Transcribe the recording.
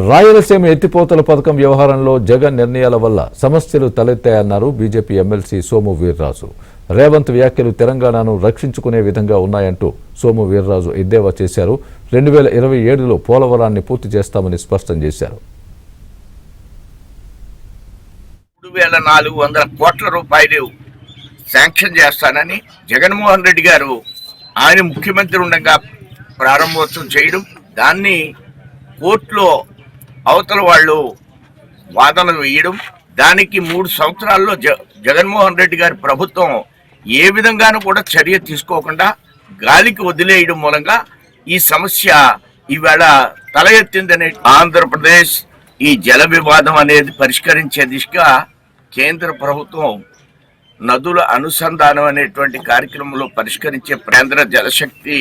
రాయలసీమ ఎత్తిపోతల పథకం వ్యవహారంలో జగన్ నిర్ణయాల వల్ల సమస్యలు తలెత్తాయన్నారు బీజేపీ ఎమ్మెల్సీ సోము వీర్రాజు. రేవంత్ వ్యాఖ్యలు తెలంగాణను రక్షించుకునే విధంగా ఉన్నాయంటూ సోము వీర్రాజు ఎద్దేవా చేశారు. 2027లో పోలవరాన్ని పూర్తి చేస్తామని స్పష్టం చేశారు. 3,400 కోట్ల రూపాయలు శాంక్షన్ చేస్తానని జగన్మోహన్ రెడ్డి గారు ఆయన ముఖ్యమంత్రి ఉండగా ప్రారంభోత్సవం చేయడం, దాన్ని కోర్టులో అవతల వాళ్ళు వాదనలు వేయడం, దానికి 3 సంవత్సరాల్లో జగన్మోహన్ రెడ్డి గారి ప్రభుత్వం ఏ విధంగానూ కూడా చర్య తీసుకోకుండా గాలికి వదిలేయడం మూలంగా ఈ సమస్య ఈవేళ తల ఎత్తిందనే. ఆంధ్రప్రదేశ్ ఈ జల వివాదం అనేది పరిష్కరించే దిశగా కేంద్ర ప్రభుత్వం నదుల అనుసంధానం అనేటువంటి కార్యక్రమంలో పరిష్కరించే కేంద్ర జలశక్తి